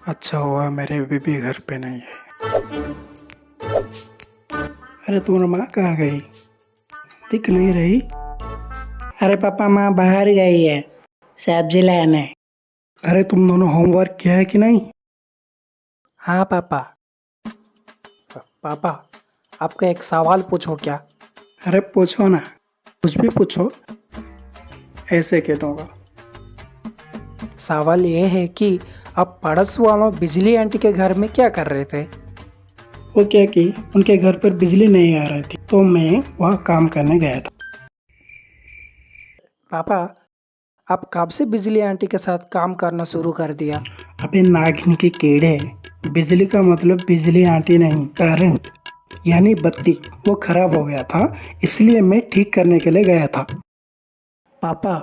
अच्छा हुआ मेरे बीबी घर पे नहीं है। अरे तुम्हारी माँ कहाँ गई? दिख नहीं रही। अरे पापा माँ बाहर गई है सब्जी लाने। अरे तुम दोनों होमवर्क किया है कि नहीं? हाँ पापा। पापा, आपका एक सवाल पूछो क्या? अरे पूछो ना, कुछ भी पूछो, ऐसे कह दूंगा। सवाल ये है कि आप पड़ोस वालों बिजली आंटी के घर में क्या कर रहे थे? वो क्या कि उनके घर पर बिजली नहीं आ रही थी तो मैं वहाँ काम करने गया था। पापा, आप कब से बिजली आंटी के साथ काम करना शुरू कर दिया? अबे नागिन के कीड़े, बिजली का मतलब बिजली आंटी नहीं, करंट यानी बत्ती। वो खराब हो गया था इसलिए मैं ठीक करने के लिए गया था। पापा,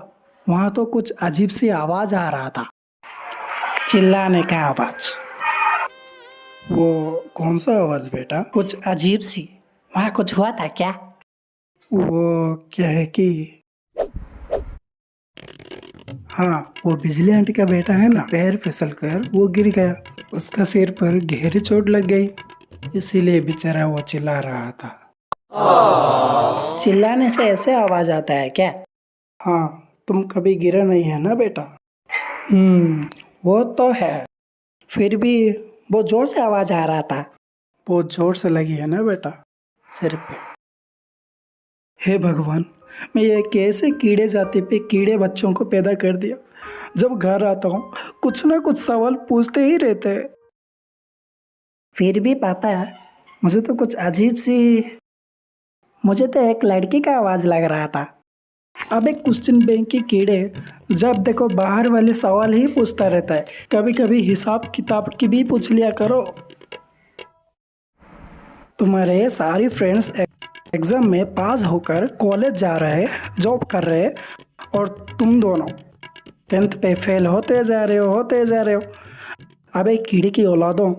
वहाँ तो कुछ अजीब सी आवाज आ रहा था, चिल्लाने का आवाज। वो कौन सा आवाज बेटा? कुछ अजीब सी। वहाँ कुछ हुआ था क्या? वो क्या है कि हाँ, वो बिजली आंटी का बेटा है ना, पैर फिसल कर वो गिर गया। उसका सिर पर गहरी चोट लग गई, इसीलिए बेचारा वो चिल्ला रहा था। चिल्लाने से ऐसे आवाज आता है क्या? हाँ, तुम कभी गिरा नहीं है ना बेटा? वो तो है। फिर भी वो जोर से आवाज आ रहा था। बहुत जोर से लगी है ना बेटा सिर पे। हे भगवान, मैं ये कैसे कीड़े जाति पे कीड़े बच्चों को पैदा कर दिया। जब घर आता हूँ कुछ ना कुछ सवाल पूछते ही रहते हैं। फिर भी पापा, मुझे तो कुछ अजीब सी, मुझे तो एक लड़की का आवाज लग रहा था। अबे क्वेश्चन बैंक के कीड़े, जब देखो बाहर वाले सवाल ही पूछता रहता है। कभी कभी हिसाब किताब की भी पूछ लिया करो। तुम्हारे सारी फ्रेंड्स एग्जाम में पास होकर कॉलेज जा रहे, जॉब कर रहे, और तुम दोनों 10th पे फेल होते जा रहे हो। अबे कीड़े की औलादों,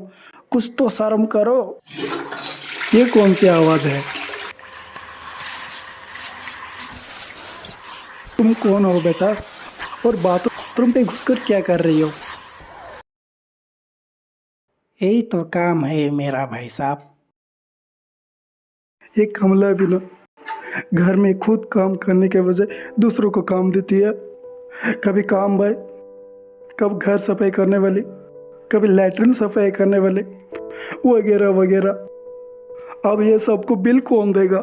कुछ तो शर्म करो। ये कौन सी आवाज है? तुम कौन हो बेटा, और बाथरूम पे घुसकर क्या कर रही हो? यही तो काम है मेरा भाई साहब। ये कमला भी ना घर में खुद काम करने के बजाय दूसरों को काम देती है। कभी काम बॉय, कब घर सफाई करने वाली, कभी लैट्रिन सफाई करने वाले, वगैरह वगैरह। अब ये सबको बिल कौन देगा?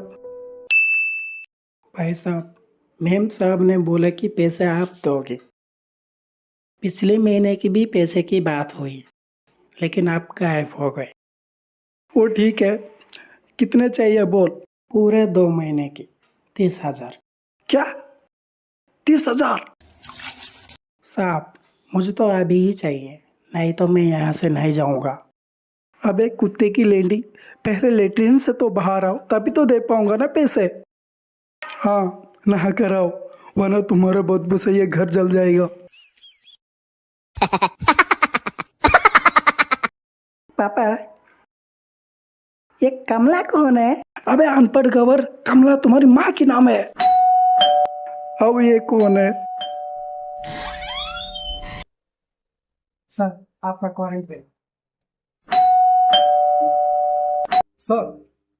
भाई साहब, मेम साहब ने बोला कि पैसे आप दोगे। पिछले महीने की भी पैसे की बात हुई, लेकिन आप गायब हो गए। वो ठीक है, कितने चाहिए बोल? पूरे 2 महीने की 30,000। क्या? 30,000? साहब, मुझे तो अभी ही चाहिए, नहीं तो मैं यहाँ से नहीं जाऊँगा। अबे कुत्ते की लेंडी, पहले लेटरिन से तो बाहर आओ, तभी तो दे पाऊंगा ना पैसे। हाँ, नहा कर आओ, वरना तुम्हारे बदबू से ये घर जल जाएगा। पापा, ये कमला कौन है? अबे अनपढ़ गवर, कमला तुम्हारी माँ की नाम है। अब ये कौन है? सर, आपका क्वारंट बिल। सर,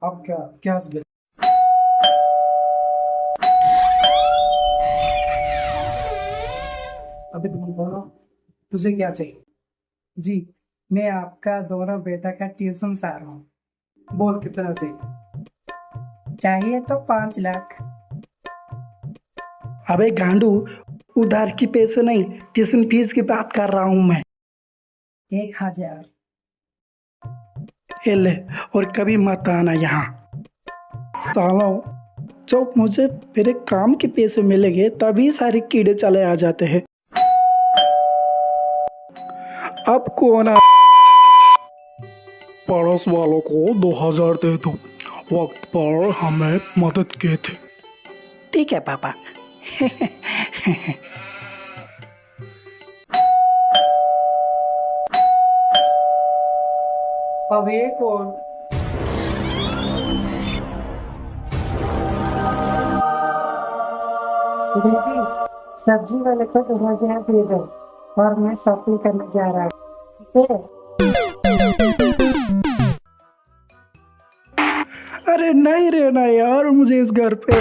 आपका गैस बिल। अभी तुम बोलो, तुझे क्या चाहिए? जी, मैं आपका दोनों बेटा का ट्यूशन सर हूँ। बोल कितना चाहिए? चाहिए तो 5 लाख। अबे गांडू, उधार की पैसे नहीं, ट्यूशन फीस की बात कर रहा हूँ मैं। 1,000। ये ले, और कभी मत आना यहाँ। सालों, जब मुझे मेरे काम के पैसे मिलेंगे तभी सारे कीड़े चले आ जाते हैं। अब कौन आ? पड़ोस वालों को 2,000 दे दो, वक्त पर हमें मदद किए थे। ठीक है पापा। अब ये कौन? दीदी, सब्जी वाले को 2,000 दे दो और मैं शॉपिंग करने जा रहा हूँ। अरे नहीं रहना यार मुझे इस घर पे।